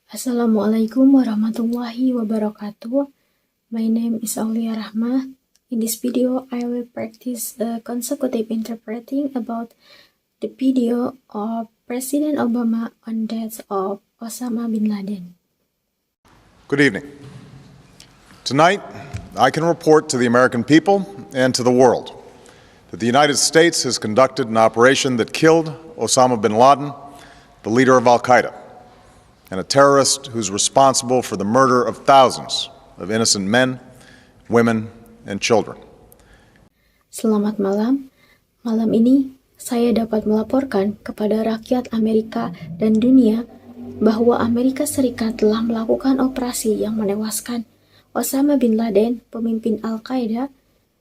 Assalamualaikum warahmatullahi wabarakatuh. My name is Aulia Rahmah. In this video, I will practice consecutive interpreting about the video of President Obama on death of Osama bin Laden. Good evening. Tonight, I can report to the American people and to the world that the United States has conducted an operation that killed Osama bin Laden, the leader of Al-Qaeda, and a terrorist who's responsible for the murder of thousands of innocent men, women, and children. Selamat malam. Malam ini, saya dapat melaporkan kepada rakyat Amerika dan dunia bahwa Amerika Serikat telah melakukan operasi yang menewaskan Osama bin Laden, pemimpin Al-Qaeda,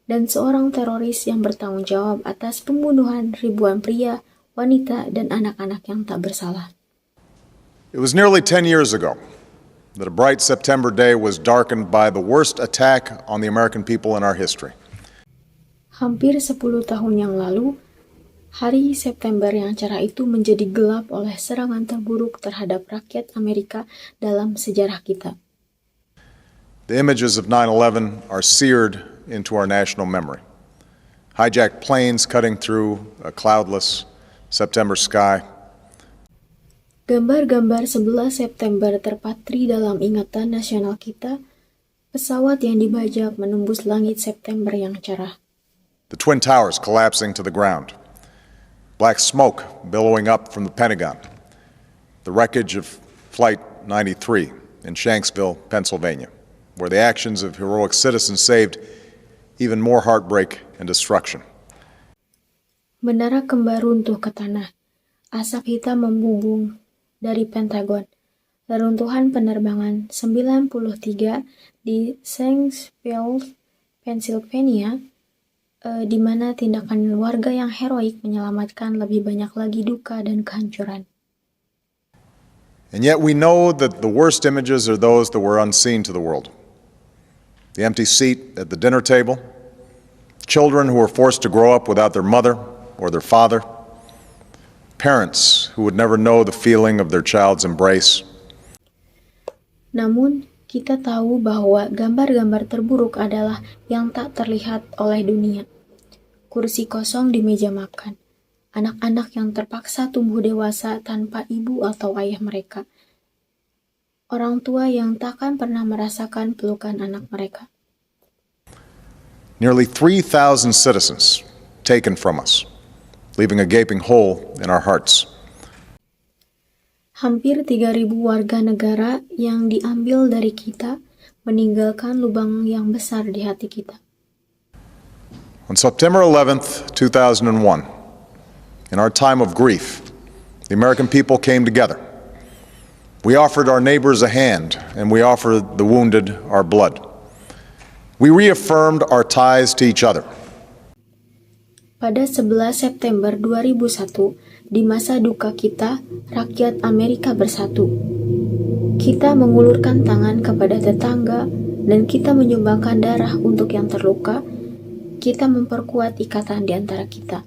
dan seorang teroris yang bertanggung jawab atas pembunuhan ribuan pria, wanita, dan anak-anak yang tak bersalah. It was nearly 10 years ago that a bright September day was darkened by the worst attack on the American people in our history. Hampir 10 tahun yang lalu, hari September yang cerah itu menjadi gelap oleh serangan terburuk terhadap rakyat Amerika dalam sejarah kita. The images of 9/11 are seared into our national memory. Hijacked planes cutting through a cloudless September sky. Gambar-gambar 11 September terpatri dalam ingatan nasional kita, pesawat yang dibajak menembus langit September yang cerah. The Twin Towers collapsing to the ground. Black smoke billowing up from the Pentagon. The wreckage of Flight 93 in Shanksville, Pennsylvania, where the actions of heroic citizens saved even more heartbreak and destruction. Menara kembar runtuh ke tanah. Asap hitam membumbung dari Pentagon. Reruntuhan penerbangan 93 di Shanksville, Pennsylvania, di mana tindakan warga yang heroik menyelamatkan lebih banyak lagi duka dan kehancuran. And yet we know that the worst images are those that were unseen to the world. The empty seat at the dinner table, children who were forced to grow up without their mother or their father, parents who would never know the feeling of their child's embrace. Namun, kita tahu bahwa gambar-gambar terburuk adalah yang tak terlihat oleh dunia. Kursi kosong di meja makan, anak-anak yang terpaksa tumbuh dewasa tanpa ibu atau ayah mereka, orang tua yang takkan pernah merasakan pelukan anak mereka. Nearly 3,000 citizens taken from us, leaving a gaping hole in our hearts. Hampir 3.000 warga negara yang diambil dari kita, meninggalkan lubang yang besar di hati kita. On September 11th, 2001, in our time of grief, the American people came together. We offered our neighbors a hand, and we offered the wounded our blood. We reaffirmed our ties to each other. Pada 11 September 2001, di masa duka kita, rakyat Amerika bersatu. Kita mengulurkan tangan kepada tetangga, dan kita menyumbangkan darah untuk yang terluka. Kita memperkuat ikatan di antara kita.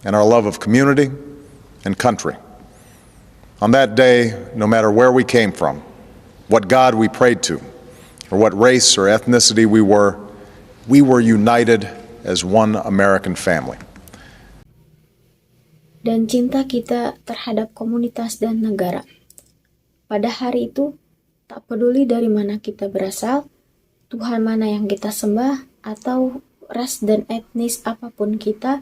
And our love of community and country. On that day, no matter where we came from, what God we prayed to, or what race or ethnicity we were united as one American family. Dan cinta kita terhadap komunitas dan negara. Pada hari itu, tak peduli dari mana kita berasal, Tuhan mana yang kita sembah, atau ras dan etnis apapun kita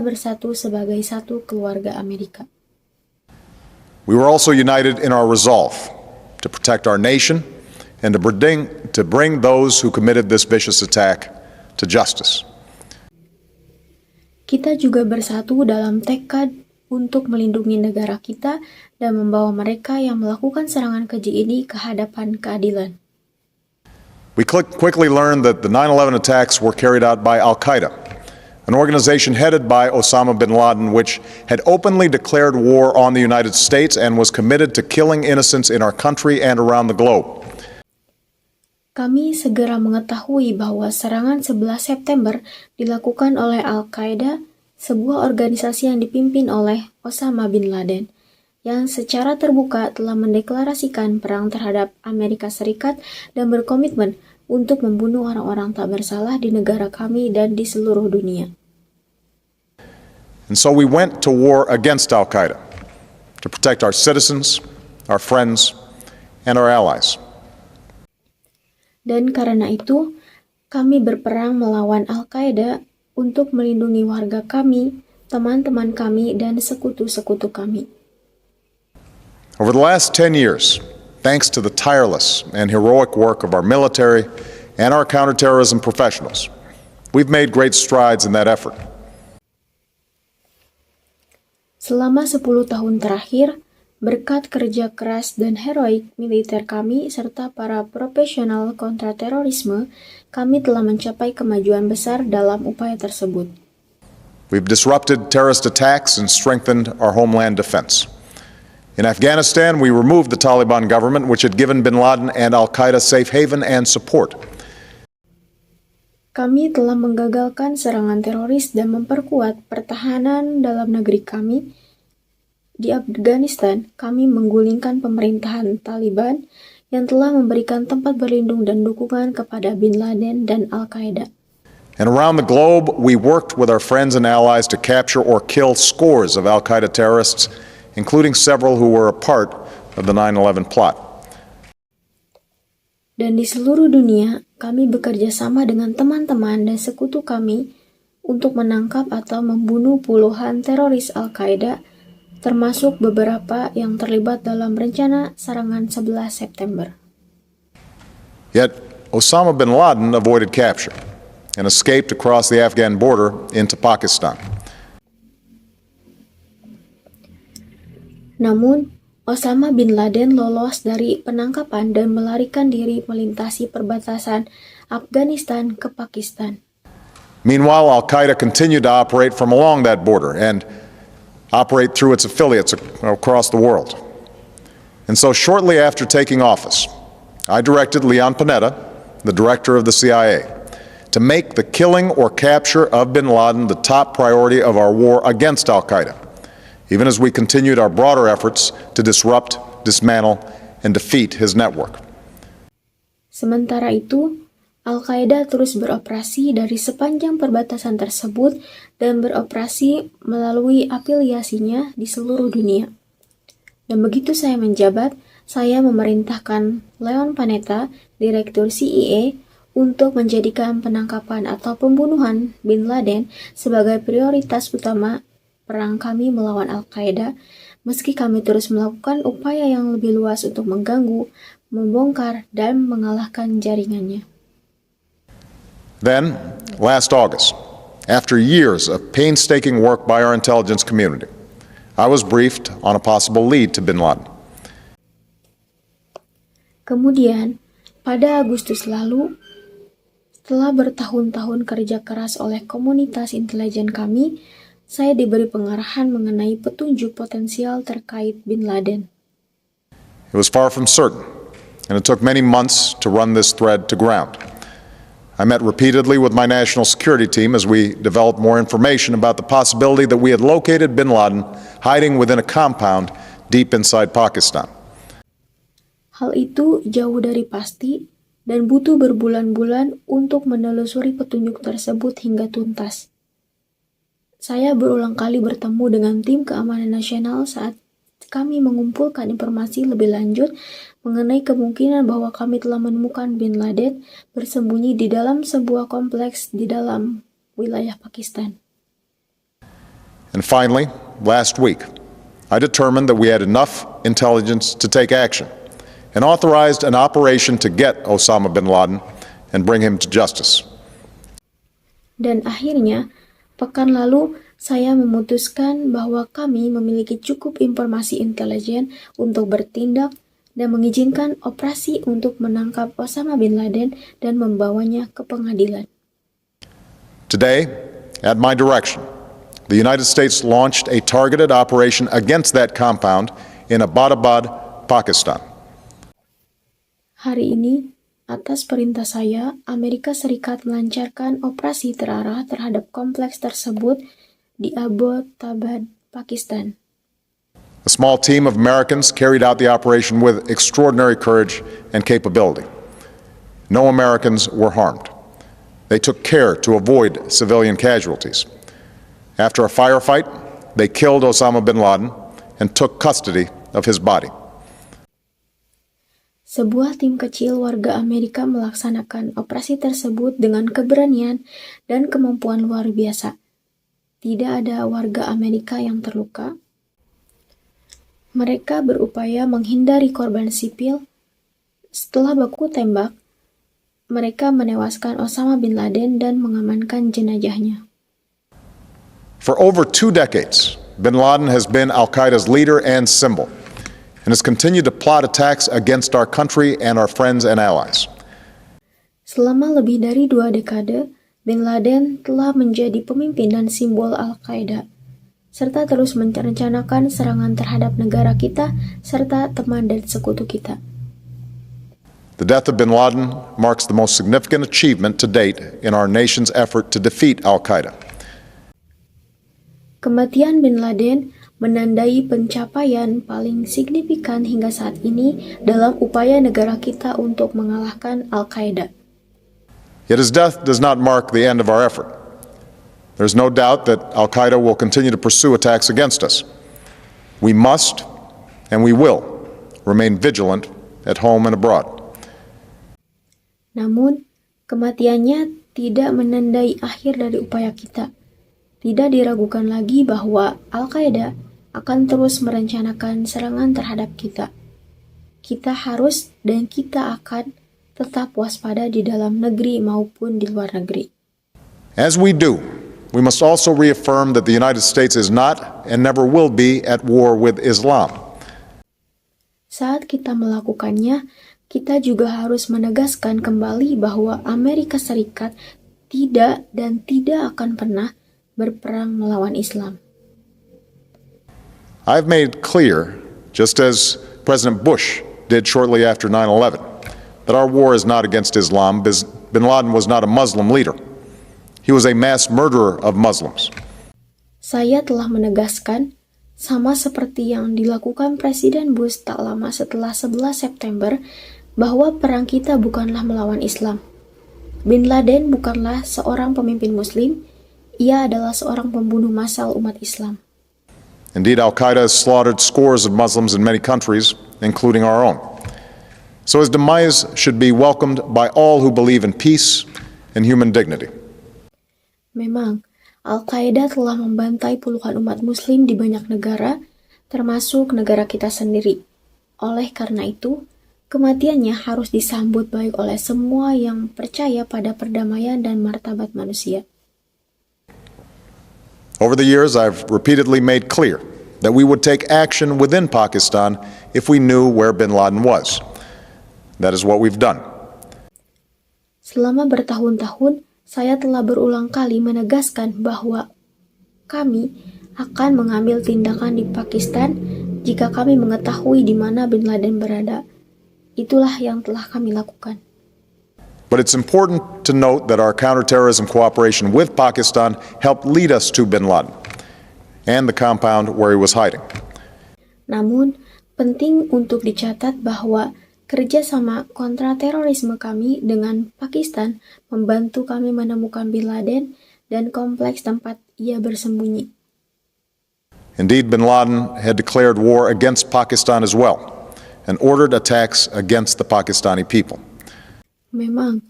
bersatu sebagai satu keluarga Amerika. We were also united in our resolve to protect our nation and to bring those who committed this vicious attack to justice. Kita juga bersatu dalam tekad untuk melindungi negara kita dan membawa mereka yang melakukan serangan keji ini ke hadapan keadilan. We quickly learned that the 9/11 attacks were carried out by Al-Qaeda, an organization headed by Osama bin Laden, which had openly declared war on the United States and was committed to killing innocents in our country and around the globe. Kami segera mengetahui bahwa serangan 11 September dilakukan oleh Al-Qaeda, sebuah organisasi yang dipimpin oleh Osama bin Laden, yang secara terbuka telah mendeklarasikan perang terhadap Amerika Serikat dan berkomitmen untuk membunuh orang-orang tak bersalah di negara kami dan di seluruh dunia. And so we went to war against Al-Qaeda to protect our citizens, our friends, and our allies. Dan karena itu, kami berperang melawan Al-Qaeda untuk melindungi warga kami, teman-teman kami, dan sekutu-sekutu kami. Over the last 10 years, thanks to the tireless and heroic work of our military and our counterterrorism professionals, we've made great strides in that effort. Selama 10 tahun terakhir, berkat kerja keras dan heroik militer kami serta para profesional kontraterorisme, kami telah mencapai kemajuan besar dalam upaya tersebut. We've disrupted terrorist attacks and strengthened our homeland defense. In Afghanistan, we removed the Taliban government, which had given bin Laden and al-Qaeda safe haven and support. Kami telah menggagalkan serangan teroris dan memperkuat pertahanan dalam negeri kami. Di Afghanistan, kami menggulingkan pemerintahan Taliban yang telah memberikan tempat berlindung dan dukungan kepada bin Laden dan Al-Qaeda. And around the globe, we worked with our friends and allies to capture or kill scores of al-Qaeda terrorists, including several who were a part of the 9/11 plot. Dan di seluruh dunia, kami bekerja sama dengan teman-teman dan sekutu kami untuk menangkap atau membunuh puluhan teroris Al-Qaeda, termasuk beberapa yang terlibat dalam rencana serangan 11 September. Yet, Osama bin Laden avoided capture and escaped across the Afghan border into Pakistan. Namun, Osama bin Laden lolos dari penangkapan dan melarikan diri melintasi perbatasan Afghanistan ke Pakistan. Meanwhile, Al-Qaeda continued to operate from along that border and operate through its affiliates across the world. And so shortly after taking office, I directed Leon Panetta, the director of the CIA, to make the killing or capture of bin Laden the top priority of our war against Al-Qaeda, even as we continued our broader efforts to disrupt, dismantle, and defeat his network. Sementara itu, Al-Qaeda terus beroperasi dari sepanjang perbatasan tersebut dan beroperasi melalui afiliasinya di seluruh dunia. Dan begitu saya menjabat, saya memerintahkan Leon Panetta, Direktur CIA, untuk menjadikan penangkapan atau pembunuhan bin Laden sebagai prioritas utama perang kami melawan Al-Qaeda, meski kami terus melakukan upaya yang lebih luas untuk mengganggu, membongkar, dan mengalahkan jaringannya. Then, last August, after years of painstaking work by our intelligence community, I was briefed on a possible lead to bin Laden. Kemudian, pada Agustus lalu, setelah bertahun-tahun kerja keras oleh komunitas intelijen kami, saya diberi pengarahan mengenai petunjuk potensial terkait bin Laden. It was far from certain, and it took many months to run this thread to ground. I met repeatedly with my national security team as we developed more information about the possibility that we had located bin Laden hiding within a compound deep inside Pakistan. Hal itu jauh dari pasti dan butuh berbulan-bulan untuk menelusuri petunjuk tersebut hingga tuntas. Saya berulang kali bertemu dengan tim keamanan nasional saat kami mengumpulkan informasi lebih lanjut mengenai kemungkinan bahwa kami telah menemukan bin Laden bersembunyi di dalam sebuah kompleks di dalam wilayah Pakistan. And finally, last week, I determined that we had enough intelligence to take action and authorized an operation to get Osama bin Laden and bring him to justice. Dan akhirnya, pekan lalu, saya memutuskan bahwa kami memiliki cukup informasi intelijen untuk bertindak dan mengizinkan operasi untuk menangkap Osama bin Laden dan membawanya ke pengadilan. Today, at my direction, the United States launched a targeted operation against that compound in Abbottabad, Pakistan. Hari ini, atas perintah saya, Amerika Serikat melancarkan operasi terarah terhadap kompleks tersebut di Abbottabad, Pakistan. A small team of Americans carried out the operation with extraordinary courage and capability. No Americans were harmed. They took care to avoid civilian casualties. After a firefight, they killed Osama bin Laden and took custody of his body. Sebuah tim kecil warga Amerika melaksanakan operasi tersebut dengan keberanian dan kemampuan luar biasa. Tidak ada warga Amerika yang terluka. Mereka berupaya menghindari korban sipil. Setelah baku tembak, mereka menewaskan Osama bin Laden dan mengamankan jenazahnya. For over 2 decades, bin Laden has been Al-Qaeda's leader and symbol, and has continued to plot attacks against our country and our friends and allies. Selama lebih dari 2 dekade, bin Laden telah menjadi pemimpin dan simbol Al-Qaeda, serta terus merencanakan serangan terhadap negara kita serta teman dan sekutu kita. The death of bin Laden marks the most significant achievement to date in our nation's effort to defeat Al-Qaeda. Kematian bin Laden menandai pencapaian paling signifikan hingga saat ini dalam upaya negara kita untuk mengalahkan Al-Qaeda. Yet his death does not mark the end of our effort. There's no doubt that Al-Qaeda will continue to pursue attacks against us. We must, and we will, remain vigilant at home and abroad. Namun, kematiannya tidak menandai akhir dari upaya kita. Tidak diragukan lagi bahwa Al-Qaeda akan terus merencanakan serangan terhadap kita. Kita harus dan kita akan tetap waspada di dalam negeri maupun di luar negeri. As we do, we must also reaffirm that the United States is not and never will be at war with Islam. Saat kita melakukannya, kita juga harus menegaskan kembali bahwa Amerika Serikat tidak dan tidak akan pernah berperang melawan Islam. I've made clear, just as President Bush did shortly after 9/11, that our war is not against Islam. Bin Laden was not a Muslim leader. He was a mass murderer of Muslims. Saya telah menegaskan, sama seperti yang dilakukan Presiden Bush tak lama setelah 11 September, bahwa perang kita bukanlah melawan Islam. Bin Laden bukanlah seorang pemimpin Muslim, ia adalah seorang pembunuh massal umat Islam. Indeed, Al-Qaeda has slaughtered scores of Muslims in many countries, including our own. So his demise should be welcomed by all who believe in peace and human dignity. Memang, Al-Qaeda telah membantai puluhan umat Muslim di banyak negara, termasuk negara kita sendiri. Oleh karena itu, kematiannya harus disambut baik oleh semua yang percaya pada perdamaian dan martabat manusia. Over the years, I've repeatedly made clear that we would take action within Pakistan if we knew where bin Laden was. That is what we've done. Selama bertahun-tahun, saya telah berulang kali menegaskan bahwa kami akan mengambil tindakan di Pakistan jika kami mengetahui di mana bin Laden berada. Itulah yang telah kami lakukan. But it's important to note that our counterterrorism cooperation with Pakistan helped lead us to bin Laden and the compound where he was hiding. Namun, penting untuk dicatat bahwa kerjasama kontraterorisme kami dengan Pakistan membantu kami menemukan bin Laden dan kompleks tempat ia bersembunyi. Indeed, bin Laden had declared war against Pakistan as well and ordered attacks against the Pakistani people. Memang,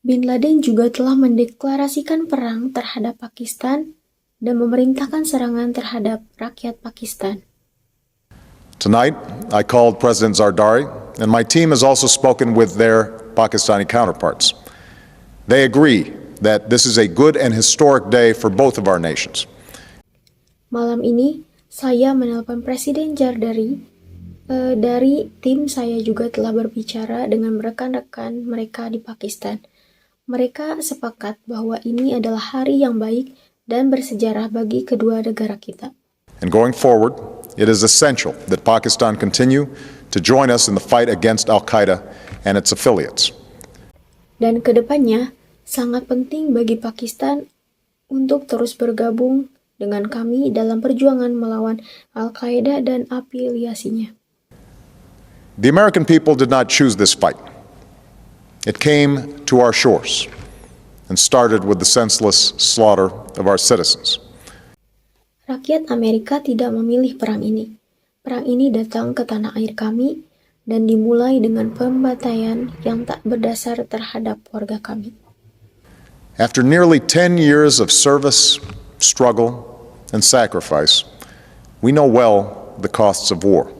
bin Laden juga telah mendeklarasikan perang terhadap Pakistan dan memerintahkan serangan terhadap rakyat Pakistan. Tonight, I called President Zardari, and my team has also spoken with their Pakistani counterparts. They agree that this is a good and historic day for both of our nations. Malam ini, saya menelpon Presiden Zardari. Dari tim saya juga telah berbicara dengan rekan-rekan mereka di Pakistan. Mereka sepakat bahwa ini adalah hari yang baik dan bersejarah bagi kedua negara kita. And going forward, it is essential that Pakistan continue to join us in the fight against Al-Qaeda and its affiliates. Dan kedepannya, sangat penting bagi Pakistan untuk terus bergabung dengan kami dalam perjuangan melawan Al-Qaeda dan afiliasinya. The American people did not choose this fight. It came to our shores and started with the senseless slaughter of our citizens. Rakyat Amerika tidak memilih perang ini. Perang ini datang ke tanah air kami dan dimulai dengan pembantaian yang tak berdasar terhadap warga kami. After nearly 10 years of service, struggle, and sacrifice, we know well the costs of war.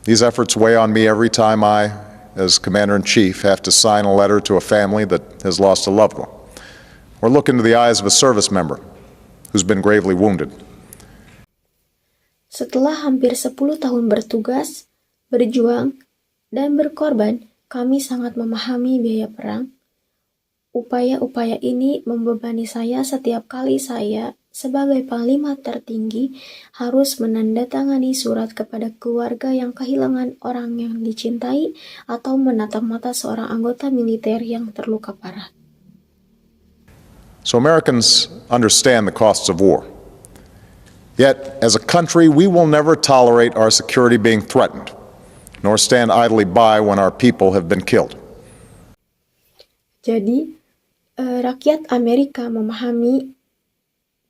These efforts weigh on me every time I, as Commander-in-Chief, have to sign a letter to a family that has lost a loved one, or look into the eyes of a service member who's been gravely wounded. Setelah hampir 10 tahun bertugas, berjuang, dan berkorban, kami sangat memahami biaya perang. Upaya-upaya ini membebani saya setiap kali saya, sebagai panglima tertinggi, harus menandatangani surat kepada keluarga yang kehilangan orang yang dicintai atau menatap mata seorang anggota militer yang terluka parah. So Americans understand the costs of war. Yet, as a country, we will never tolerate our security being threatened, nor stand idly by when our people have been killed. Jadi, rakyat Amerika memahami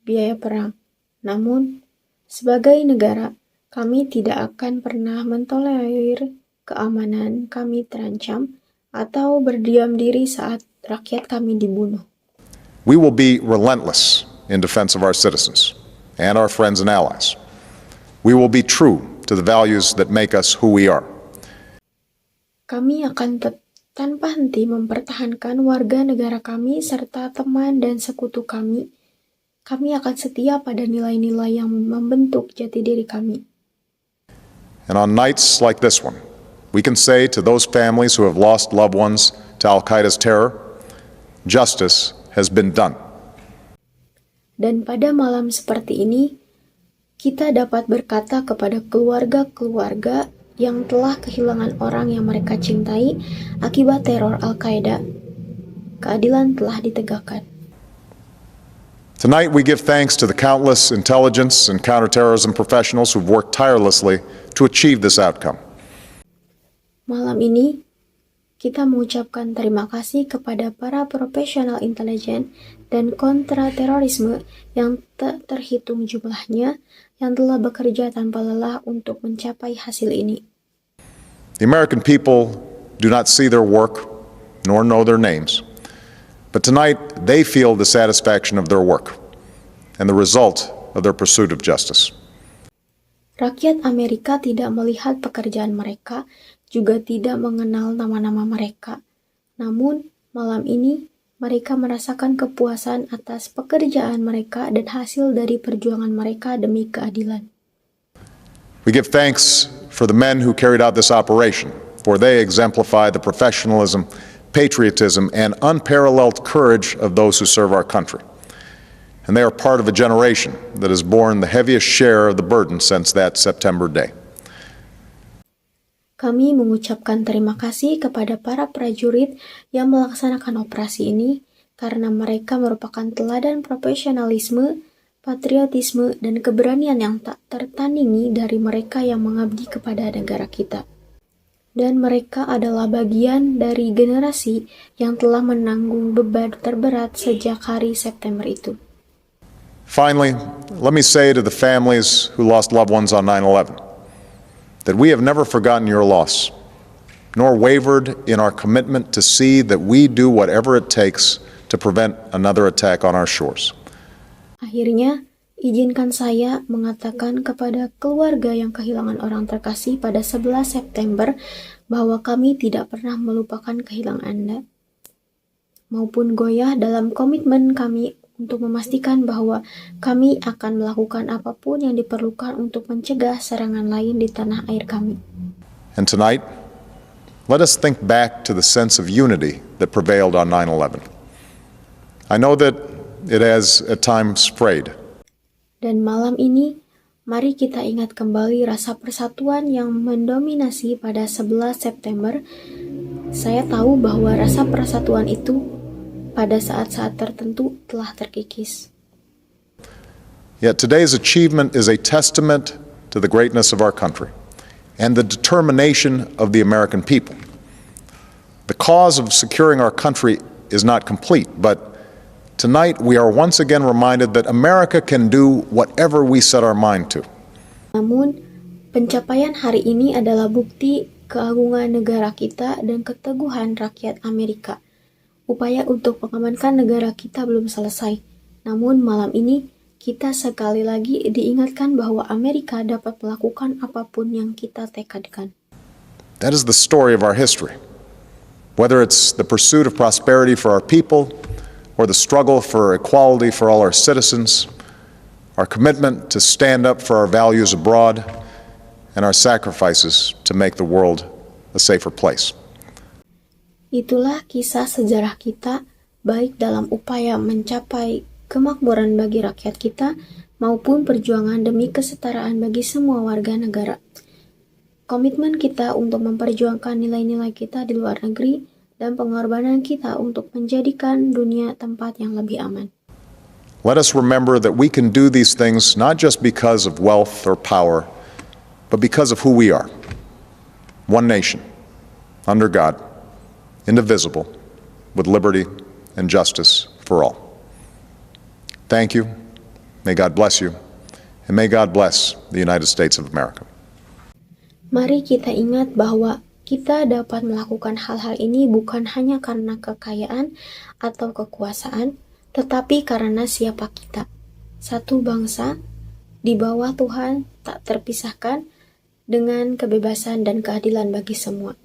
biaya perang. Namun, sebagai negara, kami tidak akan pernah mentolerir keamanan kami terancam atau berdiam diri saat rakyat kami dibunuh. We will be relentless in defense of our citizens and our friends and allies. We will be true to the values that make us who we are. Kami akan tanpa henti mempertahankan warga negara kami serta teman dan sekutu kami. Kami akan setia pada nilai-nilai yang membentuk jati diri kami. And on nights like this one, we can say to those families who have lost loved ones to Al-Qaeda's terror, justice has been done. Dan pada malam seperti ini, kita dapat berkata kepada keluarga-keluarga yang telah kehilangan orang yang mereka cintai akibat teror Al-Qaeda, keadilan telah ditegakkan. Tonight we give thanks to the countless intelligence and counterterrorism professionals who've worked tirelessly to achieve this outcome. Malam ini, kita mengucapkan terima kasih kepada para profesional intelijen dan kontraterorisme yang tak terhitung jumlahnya yang telah bekerja tanpa lelah untuk mencapai hasil ini. The American people do not see their work nor know their names, but tonight they feel the satisfaction of their work and the result of their pursuit of justice. Rakyat Amerika tidak melihat pekerjaan mereka, juga tidak mengenal nama-nama mereka. Namun, malam ini mereka merasakan kepuasan atas pekerjaan mereka dan hasil dari perjuangan mereka demi keadilan. We give thanks for the men who carried out this operation, for they exemplify the professionalism, patriotism, and unparalleled courage of those who serve our country. And they are part of a generation that has borne the heaviest share of the burden since that September day. Kami mengucapkan terima kasih kepada para prajurit yang melaksanakan operasi ini karena mereka merupakan teladan profesionalisme, patriotisme, dan keberanian yang tak tertandingi dari mereka yang mengabdi kepada negara kita. Dan mereka adalah bagian dari generasi yang telah menanggung beban terberat sejak hari September itu. Finally, let me say to the families who lost loved ones on 9/11 that we have never forgotten your loss, nor wavered in our commitment to see that we do whatever it takes to prevent another attack on our shores. Akhirnya, izinkan saya mengatakan kepada keluarga yang kehilangan orang terkasih pada 11 September bahwa kami tidak pernah melupakan kehilangan Anda, maupun goyah dalam komitmen kami untuk memastikan bahwa kami akan melakukan apapun yang diperlukan untuk mencegah serangan lain di tanah air kami. And tonight, let us think back to the sense of unity that prevailed on 9/11. I know that it has at times frayed. Dan malam ini, mari kita ingat kembali rasa persatuan yang mendominasi pada 11 September. Saya tahu bahwa rasa persatuan itu pada saat-saat tertentu telah terkikis. Yet today's achievement is a testament to the greatness of our country and the determination of the American people. The cause of securing our country is not complete, but tonight we are once again reminded that America can do whatever we set our mind to. Namun, pencapaian hari ini adalah bukti keagungan negara kita dan keteguhan rakyat Amerika. Upaya untuk mengamankan negara kita belum selesai. Namun malam ini, kita sekali lagi diingatkan bahwa Amerika dapat melakukan apapun yang kita tekadkan. That is the story of our history. Whether it's the pursuit of prosperity for our people, or the struggle for equality for all our citizens, our commitment to stand up for our values abroad, and our sacrifices to make the world a safer place. Itulah kisah sejarah kita, baik dalam upaya mencapai kemakmuran bagi rakyat kita, maupun perjuangan demi kesetaraan bagi semua warga negara. Komitmen kita untuk memperjuangkan nilai-nilai kita di luar negeri, dan pengorbanan kita untuk menjadikan dunia tempat yang lebih aman. Let us remember that we can do these things not just because of wealth or power, but because of who we are. One nation, under God, indivisible, with liberty and justice for all. Thank you. May God bless you. And may God bless the United States of America. Mari kita ingat bahwa kita dapat melakukan hal-hal ini bukan hanya karena kekayaan atau kekuasaan, tetapi karena siapa kita. Satu bangsa di bawah Tuhan tak terpisahkan dengan kebebasan dan keadilan bagi semua.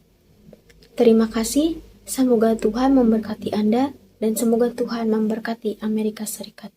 Terima kasih, semoga Tuhan memberkati Anda dan semoga Tuhan memberkati Amerika Serikat.